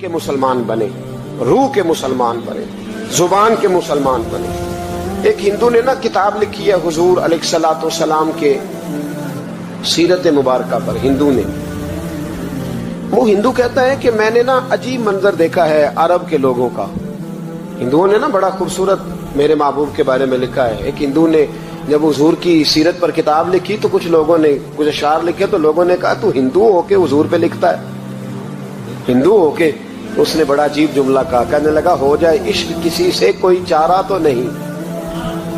کے مسلمان بنے, روح کے مسلمان بنے, زبان کے مسلمان بنے. ایک ہندو نے نا کتاب لکھی ہے حضور علیہ الصلوۃ والسلام کے سیرت مبارکہ پر. ہندو نے, وہ ہندو کہتا ہے کہ میں نے نا عجیب منظر دیکھا ہے عرب کے لوگوں کا. ہندوؤں نے نا بڑا خوبصورت میرے محبوب کے بارے میں لکھا ہے. ایک ہندو نے جب حضور کی سیرت پر کتاب لکھی تو کچھ لوگوں نے کچھ اشعار لکھے تو لوگوں نے کہا تو ہندو ہو کے حضور پہ لکھتا ہے, ہندو ہو کے. اس نے بڑا عجیب جملہ کہا, کہنے لگا ہو جائے عشق کسی سے کوئی چارہ تو نہیں,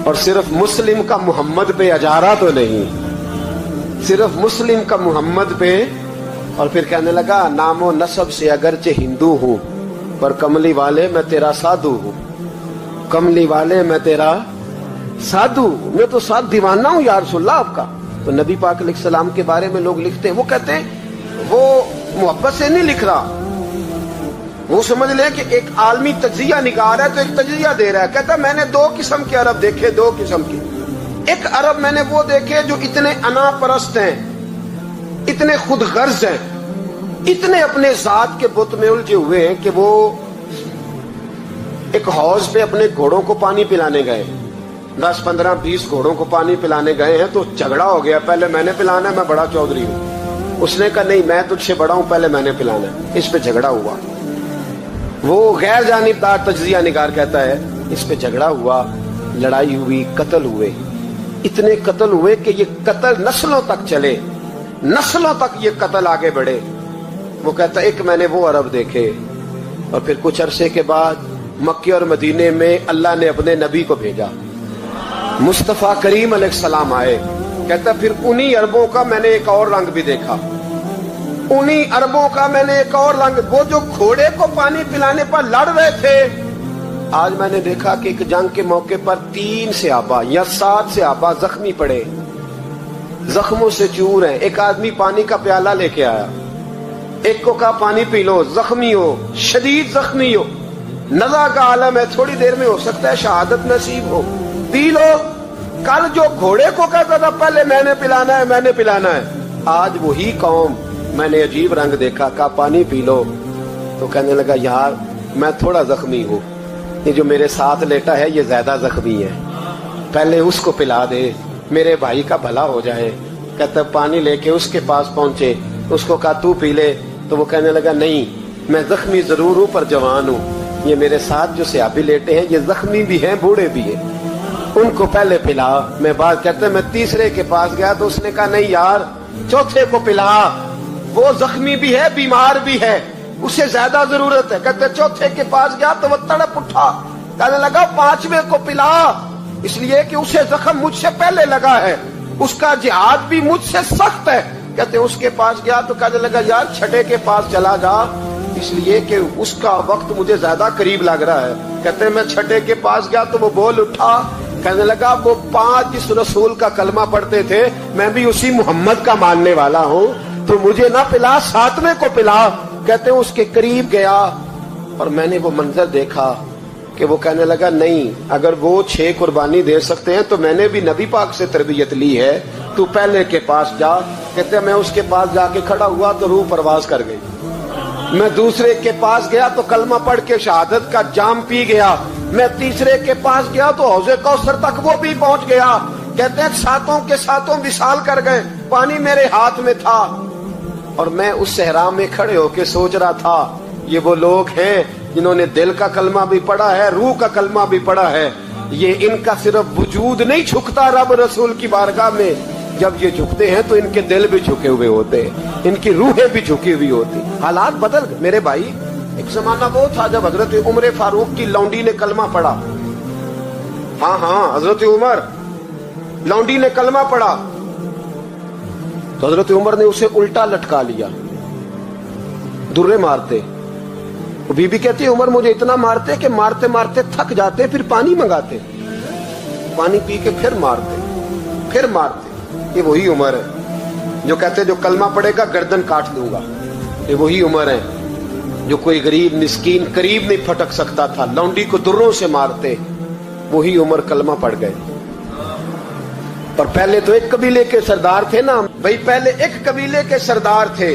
اور صرف مسلم کا محمد پہ اجارہ تو نہیں, صرف مسلم کا محمد پہ. اور پھر کہنے لگا نام و نسب سے اگرچہ ہندو ہوں پر کملی والے میں تیرا سادھو ہوں, کملی والے میں تیرا سادھو, میں تو ساتھ دیوانہ ہوں یا رسول اللہ آپ کا. تو نبی پاک علیہ السلام کے بارے میں لوگ لکھتے ہیں, وہ کہتے ہیں وہ محبت سے نہیں لکھ رہا, وہ سمجھ لیں کہ ایک عالمی تجزیہ نگار ہے تو ایک تجزیہ دے رہا ہے. کہتا میں نے دو قسم کے عرب دیکھے, دو قسم کے. ایک عرب میں نے وہ دیکھے جو اتنے انا پرست ہیں, اتنے خود غرض ہیں, اتنے اپنے ذات کے بت میں الجھے ہوئے ہیں کہ وہ ایک حوض پہ اپنے گھوڑوں کو پانی پلانے گئے, 10 15 20 گھوڑوں کو پانی پلانے گئے ہیں. تو جھگڑا ہو گیا, پہلے میں نے پلانا ہے, میں بڑا چودھری ہوں. اس نے کہا نہیں میں تجھ سے بڑا ہوں, پہلے میں نے پلانا ہے. اس پہ جھگڑا ہوا. وہ غیر جانبدار تجزیہ نگار کہتا ہے اس پہ جھگڑا ہوا, لڑائی ہوئی, قتل ہوئے. اتنے قتل ہوئے کہ یہ قتل نسلوں تک چلے, نسلوں تک یہ قتل آگے بڑھے. وہ کہتا ہے ایک میں نے وہ عرب دیکھے. اور پھر کچھ عرصے کے بعد مکے اور مدینے میں اللہ نے اپنے نبی کو بھیجا, مصطفیٰ کریم علیہ السلام آئے. کہتا پھر انہی عربوں کا میں نے ایک اور رنگ بھی دیکھا, انہی عربوں کا میں نے ایک اور رنگ. وہ جو گھوڑے کو پانی پلانے پر لڑ رہے تھے, آج میں نے دیکھا کہ ایک جنگ کے موقع پر 3 صحابہ یا 7 صحابہ زخمی پڑے, زخموں سے چور ہیں. ایک آدمی پانی کا پیالہ لے کے آیا, ایک کو کہا پانی پی لو, زخمی ہو, شدید زخمی ہو, نزع کا عالم ہے, تھوڑی دیر میں ہو سکتا ہے شہادت نصیب ہو, پی لو. کل جو گھوڑے کو کہتا تھا پہلے میں نے پلانا ہے, میں نے پلانا ہے, آج وہی قوم میں نے عجیب رنگ دیکھا, کہا پانی پی لو. تو کہنے لگا یار میں تھوڑا زخمی ہوں, یہ جو میرے ساتھ لیٹا ہے یہ زیادہ زخمی ہے, پہلے اس کو پلا دے, میرے بھائی کا بھلا ہو جائے. کہتا پانی لے کے اس کے پاس پہنچے, اس کو کہا تو پی لے. تو وہ کہنے لگا نہیں میں زخمی ضرور ہوں پر جوان ہوں, یہ میرے ساتھ جو صحابی لیٹے ہیں یہ زخمی بھی ہیں بوڑھے بھی ہیں, ان کو پہلے پلا. میں بات کہتے میں تیسرے کے پاس گیا تو اس نے کہا نہیں یار چوتھے کو پلا, وہ زخمی بھی ہے بیمار بھی ہے, اسے زیادہ ضرورت ہے. کہتے چوتھے کے پاس گیا تو وہ تڑپ اٹھا, کہنے لگا 5ویں کو پلا, اس لیے کہ اسے زخم مجھ سے پہلے لگا ہے, اس کا جہاد بھی مجھ سے سخت ہے. کہتے اس کے پاس گیا تو کہنے لگا یار 6 کے پاس چلا جا, اس لیے کہ اس کا وقت مجھے زیادہ قریب لگ رہا ہے. کہتے میں 6 کے پاس گیا تو وہ بول اٹھا, کہنے لگا وہ 5 جس رسول کا کلمہ پڑھتے تھے میں بھی اسی محمد کا ماننے والا ہوں, تو مجھے نہ پلا 7ویں کو پلا. کہتے اس کے قریب گیا اور میں نے وہ منظر دیکھا کہ وہ کہنے لگا نہیں اگر وہ 6 قربانی دے سکتے ہیں تو میں نے بھی نبی پاک سے تربیت لی ہے, تو پہلے کے پاس جا. کہتے میں اس کے پاس جا کے کھڑا ہوا تو روح پرواز کر گئی. میں دوسرے کے پاس گیا تو کلمہ پڑھ کے شہادت کا جام پی گیا. میں تیسرے کے پاس گیا تو حوض کوثر تک وہ بھی پہنچ گیا. کہتے ہیں 7 کے 7 وصال کر گئے, پانی میرے ہاتھ میں تھا اور میں اس صحرا میں کھڑے ہو کے سوچ رہا تھا یہ وہ لوگ ہیں جنہوں نے دل کا کلمہ بھی پڑھا ہے, روح کا کلمہ بھی پڑھا ہے. یہ ان کا صرف وجود نہیں جھکتا رب رسول کی بارگاہ میں, جب یہ جھکتے ہیں تو ان کے دل بھی جھکے ہوئے ہوتے ہیں, ان کی روحیں بھی جھکی ہوئی ہوتی. حالات بدل گئے میرے بھائی. ایک زمانہ وہ تھا جب حضرت عمر فاروق کی لونڈی نے کلمہ پڑھا, ہاں حضرت عمر لونڈی نے کلمہ پڑھا تو حضرت عمر نے اسے الٹا لٹکا لیا, درے مارتے. بی بی کہتی عمر مجھے اتنا مارتے کہ مارتے مارتے تھک جاتے, پھر پانی منگاتے, پانی پی کے پھر مارتے. یہ وہی عمر ہے جو کہتے جو کلمہ پڑھے گا گردن کاٹ دوں گا. یہ وہی عمر ہے جو کوئی غریب مسکین قریب نہیں پھٹک سکتا تھا, لونڈی کو دروں سے مارتے. وہی عمر کلمہ پڑھ گئے. اور پہلے تو ایک قبیلے کے سردار تھے نا بھائی, پہلے ایک قبیلے کے سردار تھے,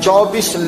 24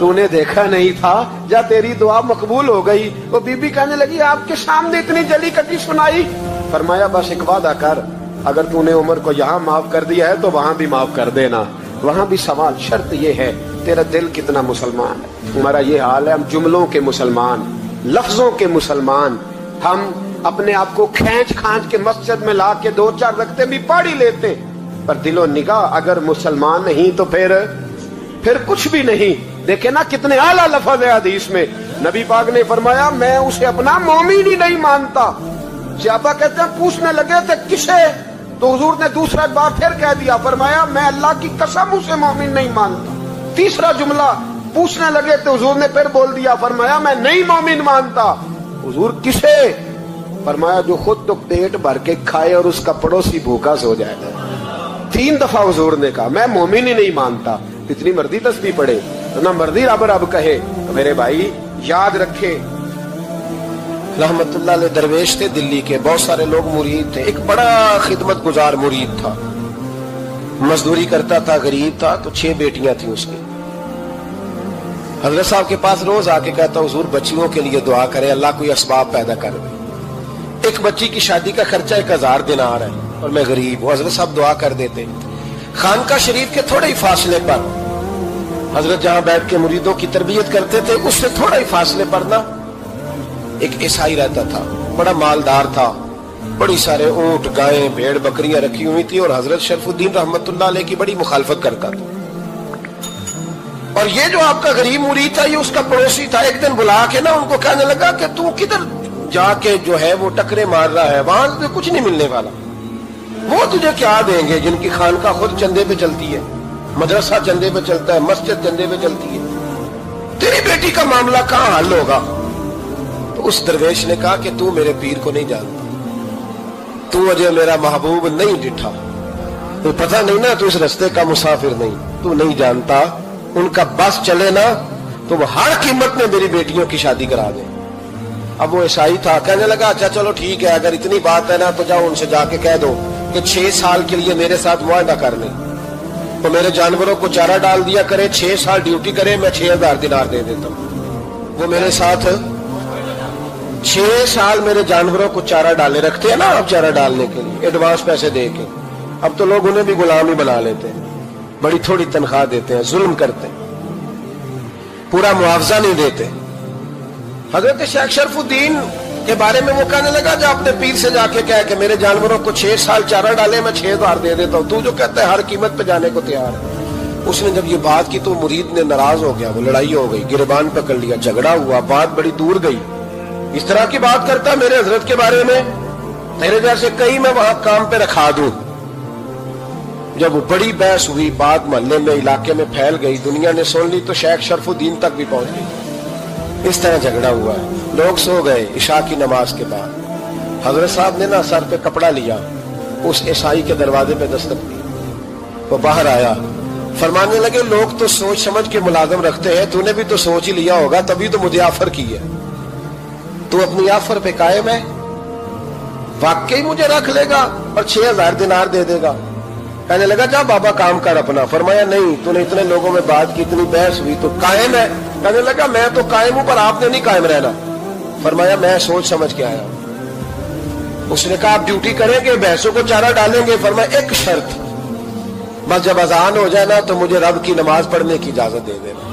تو نے دیکھا نہیں تھا یا تیری دعا مقبول ہو گئی؟ وہ بی بی کہنے لگی آپ کے سامنے اتنی جلی کٹی سنائی؟ فرمایا بس ایک وعدہ کر، اگر تو نے عمر کو یہاں معاف کر دیا ہے تو وہاں بھی معاف کر دینا۔ وہاں بھی سوال، شرط یہ ہے تیرا دل کتنا مسلمان ہے؟ ہمارا یہ حال ہے، ہم جملوں کے مسلمان، لفظوں کے مسلمان، ہم اپنے آپ کو کھینچ کھانچ کے مسجد میں لا کے 2-4 رکعتیں بھی پڑھ ہی لیتے، پر دل و نگاہ اگر مسلمان نہیں تو پھر کچھ بھی نہیں۔ دیکھیں نا کتنے اعلیٰ لفظ ہے حدیث میں، نبی پاک نے فرمایا میں اسے اپنا مومن ہی نہیں مانتا۔ صحابہ کہتے ہیں پوچھنے لگے تھے کسے؟ تو حضور نے دوسرا بار پھر کہہ دیا، فرمایا میں اللہ کی قسم اسے مومن نہیں مانتا۔ تیسرا جملہ پوچھنے لگے تو حضور نے پھر بول دیا، فرمایا میں نہیں مومن مانتا۔ حضور کسے؟ فرمایا جو خود تو پیٹ بھر کے کھائے اور اس کا پڑوسی بھوکا سو جائے۔ 3 دفعہ حضور نے کہا میں مومن ہی نہیں مانتا۔ اتنی مرضی تسبیح پڑھے نہ مرضی رب رب کہے، تو میرے بھائی یاد رکھے رحمت اللہ علیہ درویش تھے دلی کے، بہت سارے لوگ مرید تھے، ایک بڑا خدمت گزار مرید تھا، مزدوری کرتا تھا، غریب تھا، تو 6 بیٹیاں تھیں اس کی۔ حضرت صاحب کے پاس روز آ کے کہتا حضور بچیوں کے لیے دعا کرے اللہ کوئی اسباب پیدا کر دے، ایک بچی کی شادی کا خرچہ 1000 دینار ہے اور میں غریب ہوں۔ حضرت صاحب دعا کر دیتے۔ خانقاہ شریف کے تھوڑے ہی فاصلے پر حضرت جہاں بیٹھ کے مریدوں کی تربیت کرتے تھے اس سے تھوڑا ہی فاصلے پر نا ایک عیسائی رہتا تھا، بڑا مالدار تھا، بڑی سارے اونٹ گائیں بھیڑ بکریاں رکھی ہوئی تھی، اور حضرت شرف الدین رحمت اللہ علیہ کی بڑی مخالفت کرتا تھا۔ اور یہ جو آپ کا غریب مرید تھا یہ اس کا پڑوسی تھا، ایک دن بلا کے نا ان کو کہنے لگا کہ تو کدھر جا کے جو ہے وہ ٹکرے مار رہا ہے، وہاں سے کچھ نہیں ملنے والا، وہ تجھے کیا دیں گے جن کی خانقاہ خود چندے پہ چلتی ہے، مدرسہ چندے پہ چلتا ہے، مسجد چندے پہ چلتی ہے، تیری بیٹی کا معاملہ کہاں حل ہوگا؟ تو اس درویش نے کہا کہ تو میرے پیر کو نہیں جانتا، تو مجھے میرا محبوب نہیں ڈٹھا، تو پتہ نہیں نا تو اس رستے کا مسافر نہیں، تو نہیں جانتا، ان کا بس چلے نا تو وہ ہر قیمت میں میری بیٹیوں کی شادی کرا دیں۔ اب وہ عیسائی تھا، کہنے لگا اچھا چلو ٹھیک ہے، اگر اتنی بات ہے نا تو جاؤ ان سے جا کے کہہ دو کہ 6 سال کے لیے میرے ساتھ معاہدہ کر لیں، تو میرے جانوروں کو چارہ ڈال دیا کرے، 6 سال ڈیوٹی کرے، میں 6000 دینار دے دیتا ہوں۔ وہ میرے ساتھ 6 سال میرے جانوروں کو چارہ ڈالے رکھتے ہیں نا، اب چارہ ڈالنے کے لیے ایڈوانس پیسے دے کے، اب تو لوگ انہیں بھی غلام ہی بنا لیتے ہیں، بڑی تھوڑی تنخواہ دیتے ہیں، ظلم کرتے ہیں، پورا معاوضہ نہیں دیتے۔ حضرت شیخ شرف الدین کے بارے میں وہ کہنے لگا جو اپنے پیر سے جا کے کہہ کہ میرے جانوروں کو 6 سال چارہ ڈالے، میں 6000 دے دیتا ہوں، تو جو کہتا ہے ہر قیمت پہ جانے کو تیار ہے۔ اس نے جب یہ بات کی تو مرید نے ناراض ہو گیا، وہ لڑائی ہو گئی، گربان پکڑ لیا، جھگڑا ہوا، بات بڑی دور گئی، اس طرح کی بات کرتا میرے حضرت کے بارے میں، میرے جیسے کئی میں وہاں کام پہ رکھا دوں۔ جب وہ بڑی بحث ہوئی، بات محلے میں علاقے میں پھیل گئی، دنیا نے سن لی تو شیخ شرف الدین تک بھی پہنچ گئی، اس طرح جھگڑا ہوا ہے۔ لوگ سو گئے عشاء کی نماز کے بعد، حضرت صاحب نے نا سر پہ کپڑا لیا، اس عیسائی کے دروازے پہ دستک دی، وہ باہر آیا، فرمانے لگے لوگ تو سوچ سمجھ کے ملازم رکھتے ہیں، تو نے بھی تو سوچ ہی لیا ہوگا تبھی تو مجھے آفر کی ہے، تو اپنی آفر پہ قائم ہے، واقعی مجھے رکھ لے گا اور 6000 دینار دے دے گا؟ کہنے لگا جا بابا کام کر اپنا۔ فرمایا نہیں، تو نے اتنے لوگوں میں بات کی، اتنی بحث ہوئی، تو قائم ہے؟ کہنے لگا میں تو قائم ہوں پر آپ نے نہیں قائم رہنا۔ فرمایا میں سوچ سمجھ کے آیا ہوں۔ اس نے کہا آپ ڈیوٹی کریں گے، بھینسوں کو چارہ ڈالیں گے؟ فرمایا ایک شرط، بس جب اذان ہو جائے نا تو مجھے رب کی نماز پڑھنے کی اجازت دے دینا،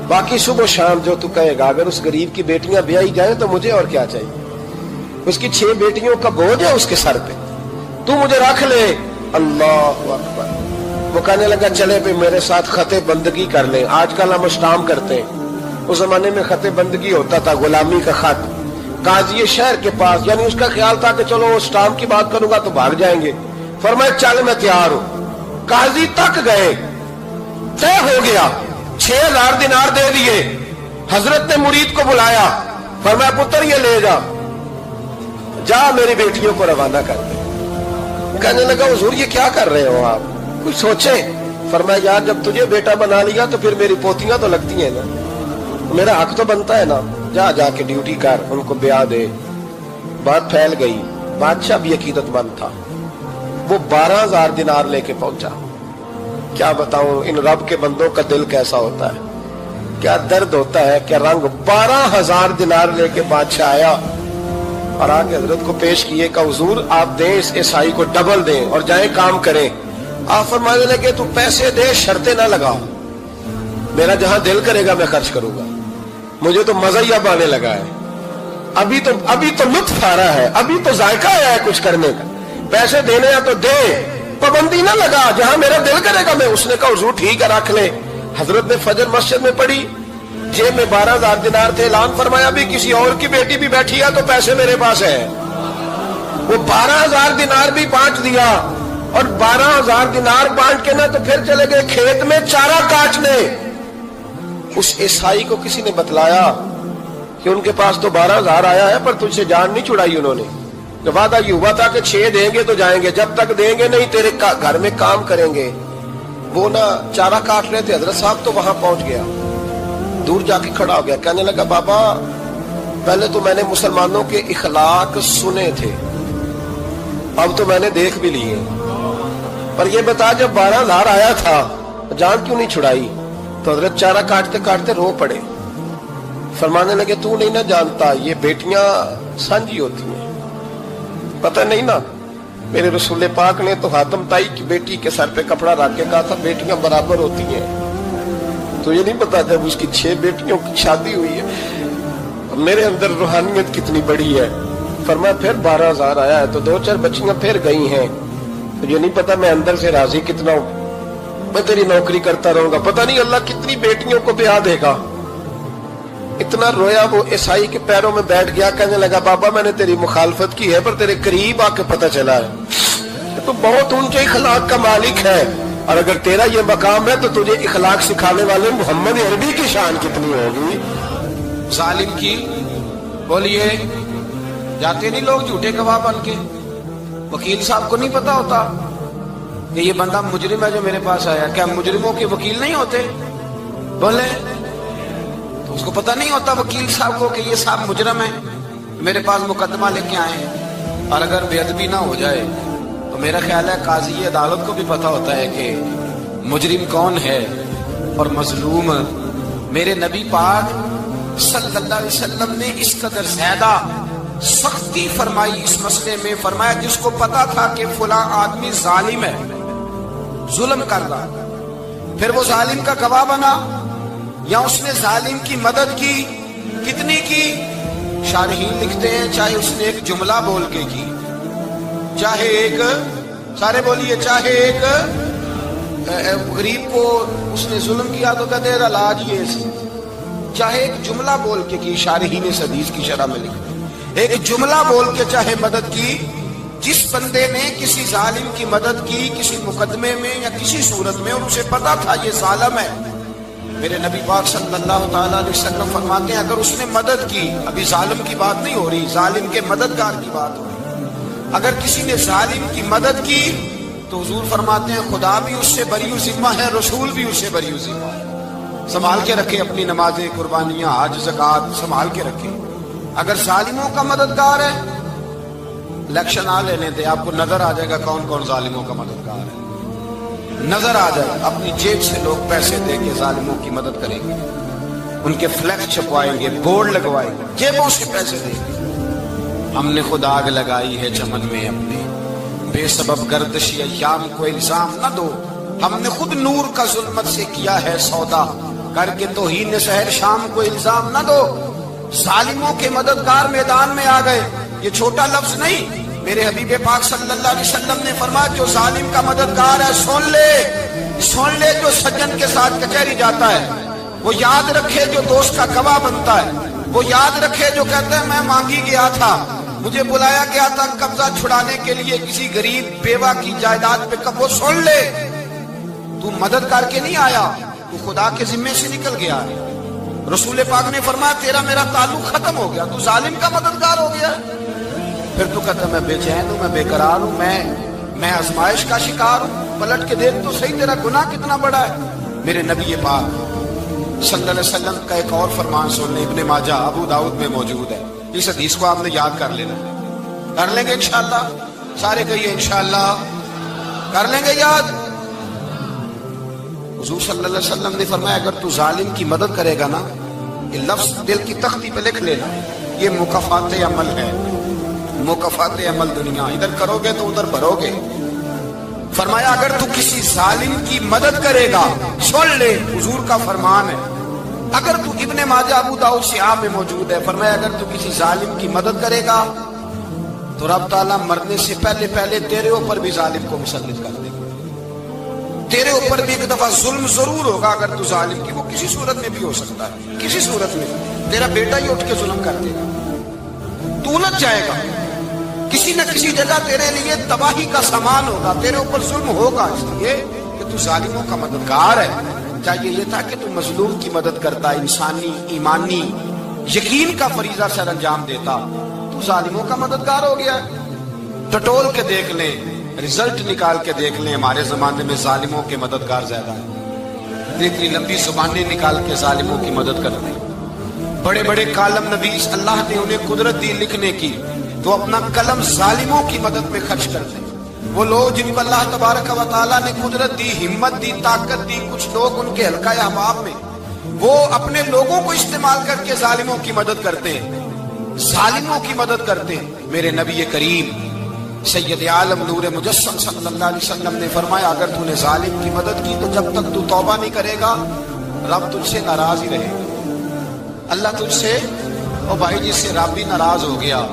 باقی صبح و شام جو تو کہے گا۔ اگر اس غریب کی بیٹیاں بیائی جائیں تو مجھے اور کیا چاہیے، اس کی 6 بیٹیوں کا بوجھ ہے اس کے سر پہ، تو مجھے رکھ لے۔ اللہ اکبر۔ وہ کہنے لگا چلے پہ میرے ساتھ خط بندگی کر لیں، آج کل ہم اسٹامپ کرتے ہیں، اس زمانے میں خط بندگی ہوتا تھا، غلامی کا خط، قاضی شہر کے پاس، یعنی اس کا خیال تھا کہ چلو اسٹامپ کی بات کروں گا تو بھاگ جائیں گے۔ فرمایا چل میں تیار ہوں۔ قاضی تک گئے، طے ہو گیا، 6000 دینار دے دیے۔ حضرت نے مرید کو بلایا، فرمایا پتر یہ لے جا میری بیٹیوں کو روانہ کر دے۔ کہنے لگا حضور یہ کیا کر رہے ہو آپ، کچھ سوچیں۔ فرمایا یار جب تجھے بیٹا بنا لیا تو پھر میری پوتیاں تو لگتی ہیں نا، میرا حق تو بنتا ہے نا، جا کے ڈیوٹی کر، ان کو بیاہ دے۔ بات پھیل گئی، بادشاہ بھی عقیدت مند تھا، وہ 12000 دینار لے کے پہنچا۔ کیا بتاؤں ان رب کے بندوں کا دل کیسا ہوتا ہے، کیا درد ہوتا ہے، کیا رنگ. 12,000 دینار لے کے بادشاہ آیا اور آگے حضرت کو پیش کیے کہ حضور آپ دیں اس عیسائی کو ڈبل دیں اور جائیں کام کریں. آپ فرمانے لگے تو پیسے دے، شرطیں نہ لگا، میرا جہاں دل کرے گا میں خرچ کروں گا، مجھے تو مزہ ہی اب آنے لگا ہے، ابھی تو لطف آ رہا ہے، ابھی تو ذائقہ آیا ہے کچھ کرنے کا، پیسے دینے ہیں تو دے، پابندی نہ لگا، جہاں میرا دل کرے گا میں. اس نے کہا حضور ٹھیک ہے رکھ لیں. حضرت نے فجر مسجد میں پڑھی، جیب میں 12,000 دینار تھے. اعلان فرمایا بھی کسی اور کی بیٹی بھی بیٹھی ہے تو پیسے میرے پاس ہے. وہ 12,000 دینار بھی بانٹ دیا اور 12,000 دینار بانٹ کے نہ تو پھر چلے گئے کھیت میں چارہ کاٹنے. اس عیسائی کو کسی نے بتلایا کہ ان کے پاس تو 12,000 آیا ہے پر تجھ سے جان نہیں چھڑائی انہوں نے. وعدہ یہ ہوا تھا کہ 6 دیں گے تو جائیں گے، جب تک دیں گے نہیں تیرے گھر میں کام کریں گے. وہ نہ چارہ کاٹ رہے تھے، حضرت صاحب تو وہاں پہنچ گیا، دور جا کے کھڑا ہو گیا، کہنے لگا بابا پہلے تو میں نے مسلمانوں کے اخلاق سنے تھے، اب تو میں نے دیکھ بھی لیے، پر یہ بتا جب 12,000 آیا تھا جان کیوں نہیں چھڑائی؟ تو حضرت چارہ کاٹتے کاٹتے رو پڑے. فرمانے لگے تو نہیں نہ جانتا یہ بیٹیاں سانجھی ہوتی ہیں، پتہ نہیں نا، میرے رسول پاک نے تو حاتم تائی کی بیٹی کے سر پہ کپڑا رکھ کے کہا تھا بیٹیاں برابر ہوتی ہیں. تو یہ نہیں پتا جب اس کی 6 بیٹیوں کی شادی ہوئی ہے میرے اندر روحانیت کتنی بڑی ہے. فرمایا پھر 12,000 آیا ہے تو 2-4 بچیاں پھر گئی ہیں، تو یہ نہیں پتا میں اندر سے راضی کتنا ہوں، میں تیری نوکری کرتا رہوں گا، پتہ نہیں اللہ کتنی بیٹیوں کو بیاہ دے گا. اتنا رویا وہ عیسائی کے پیروں میں بیٹھ گیا، کہنے لگا بابا میں نے تیری مخالفت کی ہے پر تیرے قریب آ کے پتہ چلا ہے تو بہت اونچے اخلاق کا مالک ہے، اور اگر تیرا یہ مقام ہے تو تجھے اخلاق سکھانے والے محمد عربی کی شان کتنی ہوگی. ظالم کی بولیے جاتے نہیں لوگ جھوٹے گواہ بن کے. وکیل صاحب کو نہیں پتا ہوتا کہ یہ بندہ مجرم ہے جو میرے پاس آیا، کیا مجرموں کے وکیل نہیں ہوتے؟ بولے تو اس کو پتہ نہیں ہوتا وکیل صاحب کو کہ یہ صاحب مجرم ہے، میرے پاس مقدمہ لے کے آئے ہیں. اور اگر بے ادبی نہ ہو جائے تو میرا خیال ہے قاضی عدالت کو بھی پتا ہوتا ہے کہ مجرم کون ہے اور مظلوم. میرے نبی پاک صلی اللہ علیہ وسلم نے اس قدر زیادہ سختی فرمائی اس مسئلے میں. فرمایا جس کو پتا تھا کہ فلاں آدمی ظالم ہے، ظلم کر رہا، پھر وہ ظالم کا گواہ بنا یا اس نے ظالم کی مدد کی، کتنی کی؟ شارحین لکھتے ہیں چاہے اس نے ایک جملہ بول کے کی، چاہے ایک، سارے بولیے، چاہے ایک غریب کو اس نے ظلم کیا تو کہتے ہیں علاج یہ سی، چاہے ایک جملہ بول کے کی. شارحین اس حدیث کی شرح میں لکھتے ہیں ایک جملہ بول کے چاہے مدد کی. جس بندے نے کسی ظالم کی مدد کی کسی مقدمے میں یا کسی صورت میں اور اسے پتا تھا یہ ظالم ہے، میرے نبی پاک صلی اللہ تعالیٰ علیہ وسلم فرماتے ہیں اگر اس نے مدد کی، ابھی ظالم کی بات نہیں ہو رہی، ظالم کے مددگار کی بات ہو رہی، اگر کسی نے ظالم کی مدد کی تو حضور فرماتے ہیں خدا بھی اس سے بری و ذمہ ہے، رسول بھی اس سے بری و ذمہ ہے. سنبھال کے رکھے اپنی نمازیں، قربانیاں، حج، زکوٰۃ سنبھال کے رکھے. اگر ظالموں کا مددگار ہے، الیکشن آ لینے دے، آپ کو نظر آ جائے گا کون کون ظالموں کا مددگار ہے، نظر آ جائے گا. اپنی جیب سے لوگ پیسے دے کے ظالموں کی مدد کریں گے، ان کے فلیکس چھپوائیں گے، بورڈ لگوائیں گے، جیبوں سے پیسے دیں گے. ہم نے خود آگ لگائی ہے چمن میں اپنے، بے سبب گردشی ایام کو الزام نہ دو، ہم نے خود نور کا ظلمت سے کیا ہے سودا، کر کے توہین سحر شام کو الزام نہ دو. ظالموں کے مددگار میدان میں آ گئے، یہ چھوٹا لفظ نہیں. میرے حبیب پاک صلی اللہ علیہ وسلم نے فرمایا جو ظالم کا مددگار ہے سن لے جو سجن کے ساتھ کچہری جاتا ہے، وہ یاد رکھے جو دوست کا گواہ بنتا ہے، وہ یاد رکھے جو کہتا ہے میں مانگی گیا تھا، مجھے بلایا گیا تھا قبضہ چھڑانے کے لیے کسی غریب بیوہ کی جائیداد پہ، کب وہ سن لے تو مدد کر کے نہیں آیا، تو خدا کے ذمے سے نکل گیا. رسول پاک نے فرمایا تیرا میرا تعلق ختم ہو گیا، تو ظالم کا مددگار ہو گیا. پھر تو کہتا میں بے چین ہوں، میں بے قرار ہوں، میں آزمائش کا شکار ہوں. پلٹ کے دیکھ تو صحیح تیرا گناہ کتنا بڑا ہے. میرے نبی پاک صلی اللہ علیہ وسلم کا ایک اور فرمان سننے، ابن ماجہ ابو داؤد میں موجود ہے. اس حدیث کو آپ نے یاد کر لینا، کر لیں گے انشاءاللہ، سارے کہیے انشاءاللہ کر لیں گے یاد. حضور صلی اللہ علیہ وسلم نے فرمایا اگر تو ظالم کی مدد کرے گا نا، یہ لفظ دل کی تختی پہ لکھ لینا، یہ مکافات عمل ہے، مکافات عمل دنیا، ادھر کرو گے تو ادھر بھرو گے۔ فرمایا اگر تو کسی ظالم کی مدد کرے گا، سن لے حضور کا فرمان ہے، اگر تو ابن ماجہ ابو داؤد صحاح میں موجود ہے، فرمایا اگر تو کسی ظالم کی مدد کرے گا تو رب تعالیٰ مرنے سے پہلے پہلے تیرے اوپر بھی ظالم کو مسلط کر دے گا، تیرے اوپر بھی ایک دفعہ ظلم ضرور ہوگا اگر تو ظالم کی، وہ کسی صورت میں بھی ہو سکتا ہے، کسی صورت میں تیرا بیٹا ہی اٹھ کے ظلم کر دے گا، تو الجھ جائے گا، کسی نہ کسی جگہ تیرے لیے تباہی کا سامان ہوگا، تیرے اوپر ظلم ہوگا، اس لیے کہ تو ظالموں کا مددگار ہے۔ چاہیے یہ تھا کہ تو مظلوم کی مدد کرتا، انسانی ایمانی یقین کا فریضہ سر انجام دیتا، تو ظالموں کا مددگار ہو گیا۔ ٹٹول کے دیکھ لیں، رزلٹ نکال کے دیکھ لیں، ہمارے زمانے میں ظالموں کے مددگار زیادہ ہیں، اتنی لمبی زبانیں نکال کے ظالموں کی مدد کرتے ہیں، بڑے بڑے کالم نویس اللہ نے انہیں قدرت دی لکھنے کی، تو اپنا قلم ظالموں کی مدد میں خرچ کرتے ہیں۔ وہ لوگ جن کو اللہ تبارک و تعالیٰ نے قدرت دی، ہمت دی، طاقت دی، کچھ لوگ ان کے حلقہ احباب میں وہ اپنے لوگوں کو استعمال کر کے ظالموں کی مدد کرتے ہیں، ظالموں کی مدد کرتے ہیں۔ میرے نبی کریم سید عالم نور مجسم صلی اللہ علیہ وسلم نے فرمایا اگر تو نے ظالم کی مدد کی تو جب تک تو توبہ نہیں کرے گا رب تجھ سے ناراض ہی رہے گا، اللہ تجھ سے، او بھائی جس سے رب بھی ناراض ہو گیا،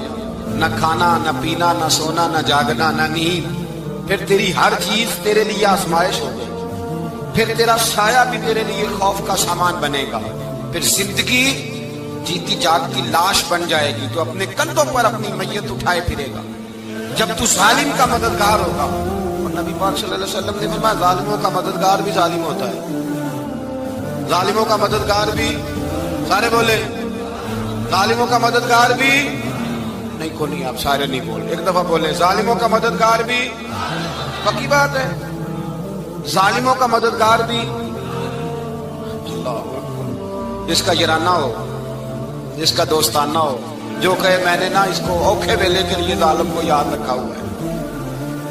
نہ کھانا نہ پینا نہ سونا نہ جاگنا نہ نیند، پھر تیری ہر چیز تیرے لیے آزمائش ہو گئی، پھر تیرا سایہ بھی تیرے لیے خوف کا سامان بنے گا، پھر زندگی جیتی جاگتی لاش بن جائے گی، تو اپنے کندھوں پر اپنی میت اٹھائے پھرے گا جب تو ظالم کا مددگار ہوگا۔ اور نبی پاک صلی اللہ علیہ وسلم نے فرمایا ظالموں کا مددگار بھی ظالم ہوتا ہے، ظالموں کا مددگار بھی، سارے بولے ظالموں کا مددگار بھی، نہیں کو نہیں، آپ سارے نہیں بول، ایک دفعہ بولے ظالموں کا مددگار بھی، پکی بات ہے، ظالموں کا مددگار بھی۔ جس کا یارانہ ہو، جس کا دوستانہ ہو، جو کہے میں نے نا اس کو اوکھے ویلے کے لیے ظالم کو یاد رکھا ہوا ہے،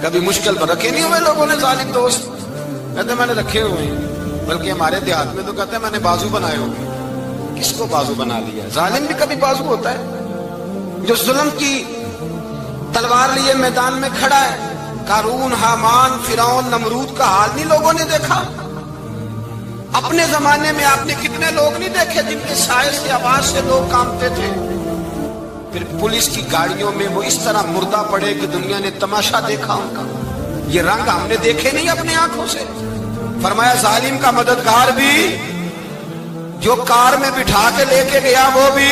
کبھی مشکل پر رکھے نہیں ہوئے لوگوں نے ظالم دوست، کہتے میں نے رکھے ہوئے ہیں، بلکہ ہمارے دیہات میں تو کہتے ہیں میں نے بازو بنائے ہوئے۔ کس کو بازو بنا لیا؟ ظالم بھی کبھی بازو ہوتا ہے، جو ظلم کی تلوار لیے میدان میں کھڑا ہے۔ قارون، حامان، فرعون، نمرود کا حال نہیں لوگوں نے دیکھا؟ اپنے زمانے میں آپ نے کتنے لوگ نہیں دیکھے جن کے سائے سے، آواز سے لوگ کانپتے تھے؟ پھر پولیس کی گاڑیوں میں وہ اس طرح مردہ پڑے کہ دنیا نے تماشا دیکھا ان کا، یہ رنگ ہم نے دیکھے نہیں اپنے آنکھوں سے۔ فرمایا ظالم کا مددگار بھی، جو کار میں بٹھا کے لے کے گیا وہ بھی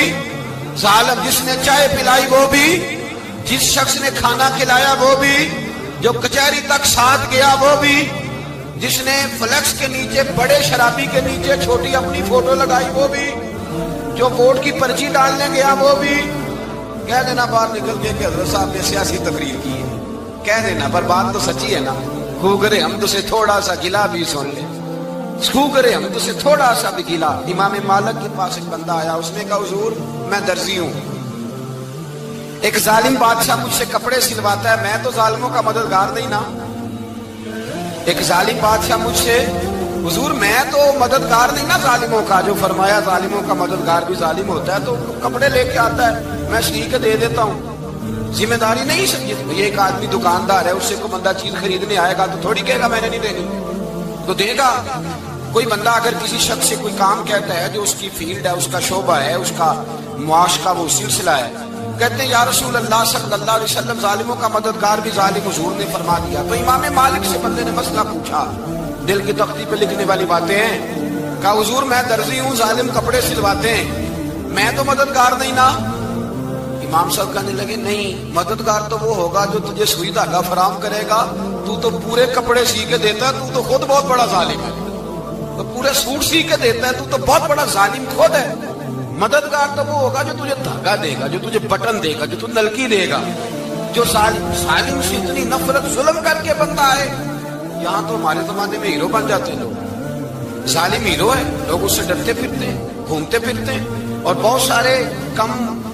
ظالم، جس نے چائے پلائی وہ بھی، جس شخص نے کھانا کھلایا وہ بھی، جو کچہری تک ساتھ گیا وہ بھی، جس نے فلیکس کے نیچے، بڑے شرابی کے نیچے چھوٹی اپنی فوٹو لگائی وہ بھی، جو ووٹ کی پرچی ڈالنے گیا وہ بھی۔ کہہ دینا باہر نکل کے کہ حضرت صاحب نے سیاسی تقریر کی ہے، کہہ دینا، پر بات تو سچی ہے نا۔ خو کرے ہم تو سے تھوڑا سا گلا بھی سن لے، خو کرے ہم تو سے تھوڑا سا بھی گلا۔ امام مالک کے پاس ایک بندہ آیا، اس نے کہا حضور میں درزی ہوں، ایک ظالم بادشاہ مجھ سے کپڑے سلواتا ہے، میں تو ظالموں کا مددگار نہیں نا۔ ایک ظالم بادشاہ مجھ سے، حضور میں تو مددگار نہیں نا ظالموں کا، جو فرمایا ظالموں کا مددگار بھی ظالم ہوتا ہے، تو کپڑے لے کے آتا ہے میں سی کے دے دیتا ہوں، ذمہ داری نہیں سمجھے۔ یہ ایک آدمی دکاندار ہے، اس سے کوئی بندہ چیز خریدنے آئے گا تو تھوڑی کہے گا میں نے نہیں دینی، تو دے گا۔ کوئی بندہ اگر کسی شخص سے کوئی کام کہتا ہے جو اس کی فیلڈ ہے، اس کا شعبہ ہے، اس کا معاش کا وہ سلسلہ ہے، کہتے ہیں یا رسول اللہ صلی اللہ علیہ وسلم ظالموں کا مددگار بھی ظالم، حضور نے فرما دیا۔ تو امام مالک سے بندے نے مسئلہ پوچھا، دل کی تختی پہ لکھنے والی باتیں ہیں، کہا حضور میں درزی ہوں، ظالم کپڑے سلواتے ہیں، میں تو مددگار نہیں نا۔ امام صاحب کہنے لگے نہیں، مددگار تو وہ ہوگا جو تجھے سوئی دھاگا فراہم کرے گا، تو پورے کپڑے سی کے دیتا ہے، تو خود بہت بڑا ظالم ہے، تو پورے سوٹ سی کے دیتا ہے، تو بہت بڑا ظالم خود ہے۔ مددگار تو وہ ہوگا جو تجھے دھاگا دے گا، جو تجھے بٹن دے گا، جو تجھے نلکی دے گا۔ جو ظالم سے اتنی نفرت ظلم کر کے بندہ ہے، یہاں تو ہمارے زمانے میں ہیرو بن جاتے ہیں لوگ، ظالم ہیرو ہے، لوگ اس سے ڈرتے پھرتے ہیں، گھومتے پھرتے ہیں، اور بہت سارے کم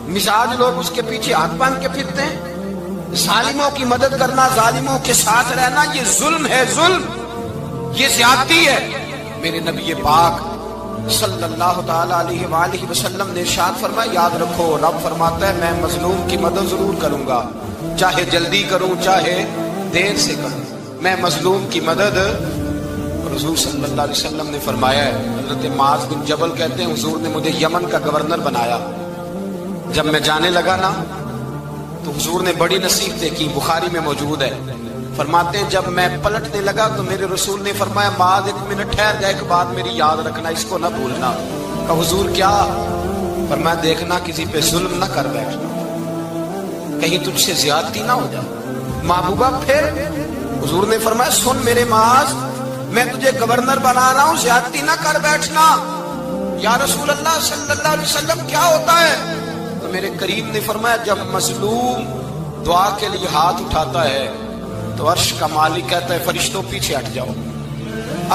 مزاج لوگ اس کے پیچھے ہاتھ باندھ کے پھرتے ہیں۔ ظالموں کی مدد کرنا، ظالموں کے ساتھ رہنا، یہ ظلم ہے، ظلم، یہ زیادتی ہے۔ میرے نبی پاک صلی اللہ تعالی علیہ وآلہ وسلم نے ارشاد فرمایا یاد رکھو رب فرماتا ہے میں مظلوم کی مدد ضرور کروں گا، چاہے جلدی کروں چاہے دیر سے کروں، میں مظلوم کی مدد۔ حضور صلی اللہ علیہ وسلم نے فرمایا ہے، حضرت معاذ بن جبل کہتے ہیں حضور نے مجھے یمن کا گورنر بنایا، جب میں جانے لگا نا تو حضور نے بڑی نصیحتیں کی، بخاری میں موجود ہے، فرماتے ہیں جب میں پلٹنے لگا تو میرے رسول نے فرمایا بعد ایک منٹ ٹھہر جائے، ایک بات میری یاد رکھنا، اس کو نہ بھولنا۔ کہا حضور کیا؟ فرمایا دیکھنا کسی پہ ظلم نہ کر بیٹھنا، کہیں تجھ سے زیادتی نہ ہو جائے۔ محبوبہ پھر حضور نے فرمایا سن میرے معاذ، میں تجھے گورنر بنا رہا ہوں، زیادتی نہ کر بیٹھنا۔ یا رسول اللہ صلی اللہ علیہ وسلم کیا ہوتا ہے؟ تو میرے کریم نے فرمایا جب مظلوم دعا کے لیے ہاتھ اٹھاتا ہے تو عرش کا مالک کہتا ہے فرشتوں پیچھے ہٹ جاؤ،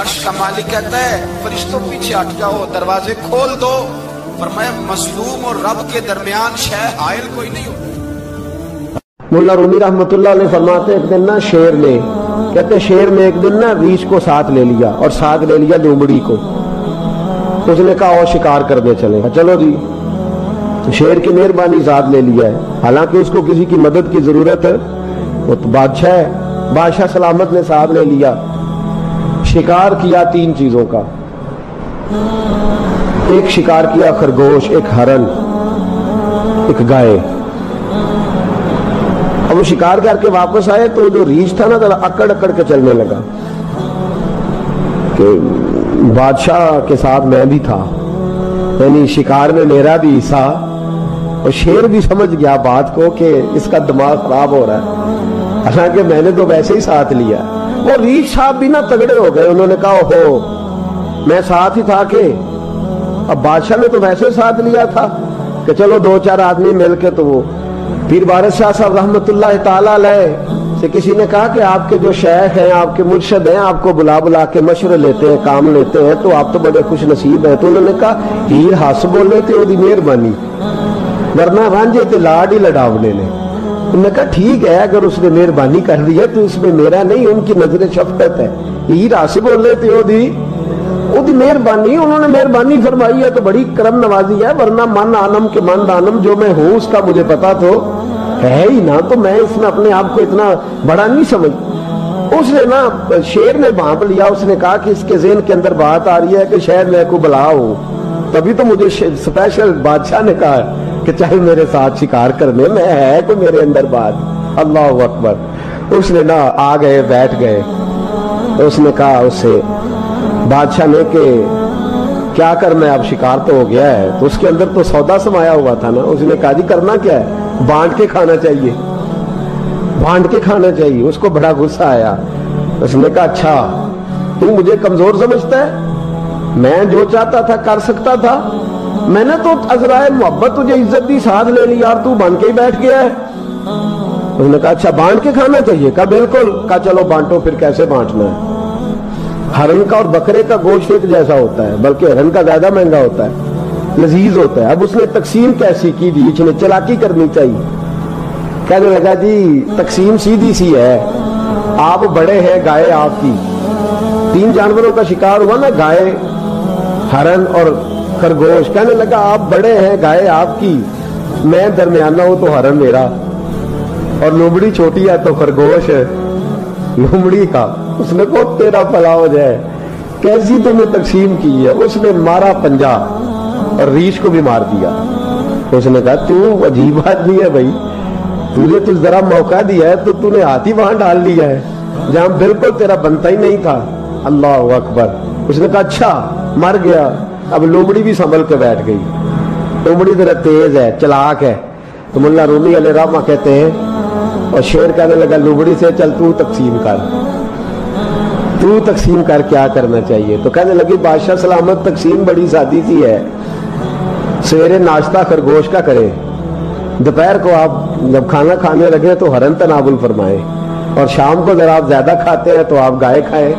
عرش کا مالک کہتا ہے فرشتوں پیچھے ہٹ جاؤ، دروازے کھول دو۔ فرمایا مظلوم اور رب کے درمیان شے حائل کوئی نہیں ہوتا۔ مولا رومی رحمت اللہ علیہ فرماتے ایک دن نا شیر نے، کہتے شیر نے ایک دن نا ریچھ کو ساتھ لے لیا اور ساتھ لے لیا لومڑی کو، تو اس نے کہا اور شکار کرنے چلے، چلو جی، تو شیر کی مہربانی ساتھ لے لیا ہے، حالانکہ اس کو کسی کی مدد کی ضرورت ہے، وہ تو بادشاہ ہے، بادشاہ سلامت نے ساتھ لے لیا، شکار کیا 3 چیزوں کا، ایک شکار کیا خرگوش، ایک ہرن، ایک گائے۔ اب وہ شکار کر کے واپس آئے تو جو ریچھ تھا نا ذرا اکڑ اکڑ کے چلنے لگا کہ بادشاہ کے ساتھ میں بھی تھا، یعنی شکار میں میرا بھی حصہ، اور شیر بھی سمجھ گیا بات کو کہ اس کا دماغ خراب ہو رہا ہے، حالانکہ میں نے تو ویسے ہی ساتھ لیا۔ وہ ریچھ صاحب بھی نا تگڑے ہو گئے، انہوں نے کہا اوہو میں ساتھ ہی تھا کہ اب بادشاہ نے تو ویسے ساتھ لیا تھا کہ چلو 2-4 آدمی مل کے، تو وہ پیر وارث شاہ صاحب رحمت اللہ تعالیٰ علیہ سے کسی نے کہا کہ آپ کے جو شیخ ہیں، آپ کے مرشد ہیں، آپ کو بلا بلا کے مشورے لیتے ہیں، کام لیتے ہیں، تو آپ تو بڑے خوش نصیب ہیں۔ تو انہوں نے کہا ہیر ہس بولے تے وہ مہربانی، ورنہ رانجے تے لاڈ ہی لڑاونے نے۔ انہوں نے کہا ٹھیک ہے اگر اس نے مہربانی کر دی ہے تو اس میں میرا نہیں، ان کی نظر شفقت ہے، ہیر ہس بولے تے وہ دی مہربانی، انہوں نے مہربانی فرمائی ہے تو بڑی کرم نوازی ہے، ورنہ من آنم کے من دانم، جو میں ہوں اس کا مجھے پتا تو ہے ہی نا، تو میں اس میں اپنے آپ کو اتنا بڑا نہیں سمجھ۔ اس نے نا شیر نے بھانپ لیا، اس نے کہا کہ اس کے ذہن کے اندر بات آ رہی ہے کہ شاید میں کو بلا ہوں، تبھی تو مجھے سپیشل بادشاہ نے کہا کہ چاہے میرے ساتھ شکار کرنے میں، ہے کوئی میرے اندر بات۔ اللہ اکبر۔ اس نے نا آ گئے بیٹھ گئے، اس نے کہا اس سے بادشاہ نے کہ کیا کرنا ہے، اب شکار تو ہو گیا ہے، تو اس کے اندر تو سودا سمایا ہوا تھا نا، اس نے کہا جی کرنا کیا ہے، بانٹ کے کھانا چاہیے، بانٹ کے کھانا چاہیے۔ اس کو بڑا غصہ آیا، اس نے کہا اچھا تو مجھے کمزور سمجھتا ہے، میں جو چاہتا تھا کر سکتا تھا، میں نے تو عذرائے محبت تجھے عزت دی ساتھ لے لی اور تو بن کے ہی بیٹھ گیا ہے۔ اس نے کہا اچھا بانٹ کے کھانا چاہیے، کہا بالکل، کہا چلو بانٹو، پھر کیسے بانٹنا ہے۔ ہرن کا اور بکرے کا گوشت ایک جیسا ہوتا ہے، بلکہ ہرن کا زیادہ مہنگا ہوتا ہے، لذیذ ہوتا ہے۔ اب اس نے تقسیم کیسی کی دی، اس نے چلاکی کرنی چاہیے، کہنے لگا جی تقسیم سیدھی سی ہے، آپ بڑے ہیں، گائے آپ کی، 3 جانوروں کا شکار ہوا نا، گائے، ہرن اور خرگوش، کہنے لگا آپ بڑے ہیں، گائے آپ کی، میں درمیانہ ہوں تو ہرن میرا، اور لومڑی چھوٹی ہے تو خرگوش لومڑی کا۔ اس نے کہا تیرا بھلا ہو جائے، کیسی تم نے تقسیم کی ہے۔ اس نے مارا پنجا اور ریچھ کو بھی مار دیا۔ اس نے کہا تو عجیب آدمی ہے بھائی، تجھے تو ذرا موقع دیا ہے تو تو نے ہاتھ ہی وہاں ڈال لیا ہے جہاں بالکل تیرا بنتا ہی نہیں تھا۔ اللہ اکبر۔ اس نے کہا اچھا مر گیا۔ اب لومڑی بھی سنبھل کے بیٹھ گئی، لومڑی ذرا تیز ہے، چلاک ہے، تو مولا رومی علیہ رحمہ کہتے ہیں، اور شیر کہنے لگا لومڑی سے چل تو تقسیم کر، تو تقسیم کر کیا کرنا چاہیے۔ تو کہنے لگی بادشاہ سلامت تقسیم بڑی سادی سی ہے، سویرے ناشتہ خرگوش کا کرے، دوپہر کو آپ جب کھانا کھانے لگے تو ہرن تناول فرمائے، اور شام کو ذرا آپ زیادہ کھاتے ہیں تو آپ گائے کھائیں،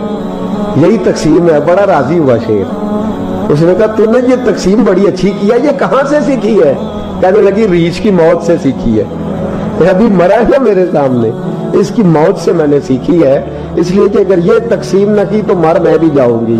یہی تقسیم ہے۔ بڑا راضی ہوا شیر۔ اس نے کہا تو نے یہ تقسیم بڑی اچھی کی ہے، یہ کہاں سے سیکھی ہے؟ کہنے لگی ریچھ کی موت سے سیکھی ہے، ابھی مرا ہے میرے سامنے، اس کی موت سے میں نے سیکھی ہے، اس لیے کہ اگر یہ تقسیم نہ کی تو مر میں بھی جاؤں گی۔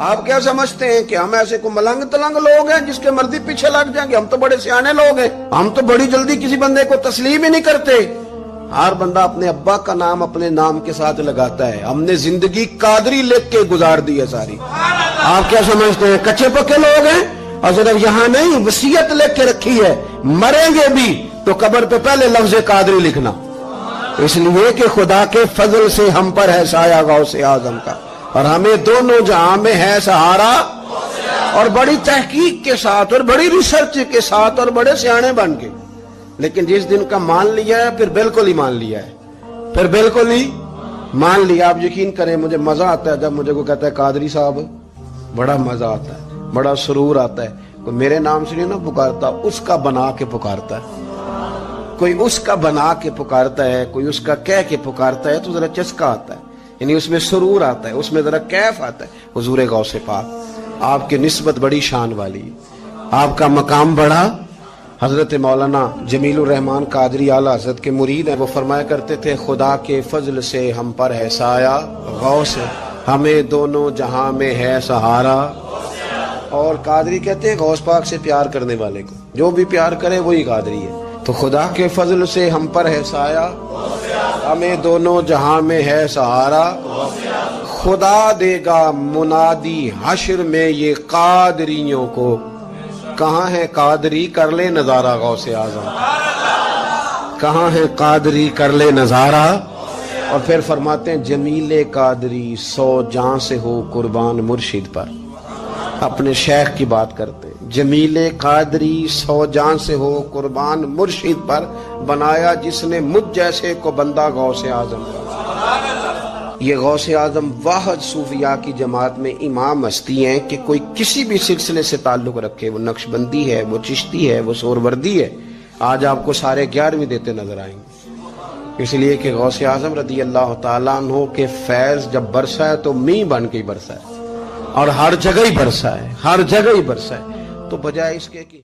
آپ کیا سمجھتے ہیں کہ ہم ایسے کو ملنگ تلنگ لوگ ہیں جس کے مرضی پیچھے لگ جائیں گے؟ ہم تو بڑے سیانے لوگ ہیں، ہم تو بڑی جلدی کسی بندے کو تسلیم ہی نہیں کرتے۔ ہر بندہ اپنے ابا کا نام اپنے نام کے ساتھ لگاتا ہے۔ ہم نے زندگی قادری لکھ کے گزار دی ہے ساری۔ آپ کیا سمجھتے ہیں کچے پکے لوگ ہیں؟ اور صرف یہاں نہیں، وصیت لکھ کے رکھی ہے، مریں گے بھی تو قبر پہ پہلے لفظ قادری لکھنا، اس لیے کہ خدا کے فضل سے ہم پر ہے سایہ غوث اعظم کا، اور ہمیں دونوں جہاں میں ہے سہارا۔ اور بڑی تحقیق کے ساتھ اور بڑی ریسرچ کے ساتھ اور بڑے سیانے بن کے، لیکن جس دن کا مان لیا ہے پھر بالکل ہی مان لیا ہے، پھر بالکل ہی مان لیا۔ آپ یقین کریں مجھے مزہ آتا ہے جب مجھے کوئی کہتا ہے قادری صاحب، بڑا مزہ آتا ہے، بڑا سرور آتا ہے۔ کوئی میرے نام سے نہیں نہ پکارتا، اس کا بنا کے پکارتا ہے، کوئی اس کا بنا کے پکارتا ہے، کوئی اس کا کہہ کے پکارتا ہے تو ذرا چسکا آتا ہے، یعنی اس میں سرور آتا ہے، اس میں ذرا کیف آتا ہے۔ حضور غوث پاک آپ کی نسبت بڑی شان والی ہے، آپ کا مقام بڑا۔ حضرت مولانا جمیل الرحمان قادری اعلیٰ حضرت کے مرید ہیں، وہ فرمایا کرتے تھے خدا کے فضل سے ہم پر ہے سایہ غوث، ہمیں دونوں جہاں میں ہے سہارا۔ اور قادری کہتے ہیں غوث پاک سے پیار کرنے والے کو جو بھی پیار کرے وہی قادری ہے۔ تو خدا کے فضل سے ہم پر ہے سایہ، ہمیں دونوں جہاں میں ہے سہارا، خدا دے گا منادی حشر میں یہ قادریوں کو، کہاں ہے قادری کر لے نظارہ غوث اعظم، کہاں ہے قادری کر لے نظارہ۔ اور پھر فرماتے ہیں جمیل قادری 100 جان سے ہو قربان مرشد پر، اپنے شیخ کی بات کرتے ہیں، جمیل قادری 100 جان سے ہو قربان مرشد پر، بنایا جس نے مجھ جیسے کو بندہ غوث اعظم کا۔ یہ غوث اعظم واحد صوفیاء کی جماعت میں امام ہستی ہیں کہ کوئی کسی بھی سلسلے سے تعلق رکھے، وہ نقش بندی ہے، وہ چشتی ہے، وہ سہروردی ہے، آج آپ کو سارے 11ویں دیتے نظر آئیں گے، اس لیے کہ غوث اعظم رضی اللہ تعالیٰ عنہ کے فیض جب برسا ہے تو می بن کے ہی برسا ہے، اور ہر جگہ ہی برسا ہے، ہر جگہ ہی برسا ہے۔ تو بجائے اس کے کہ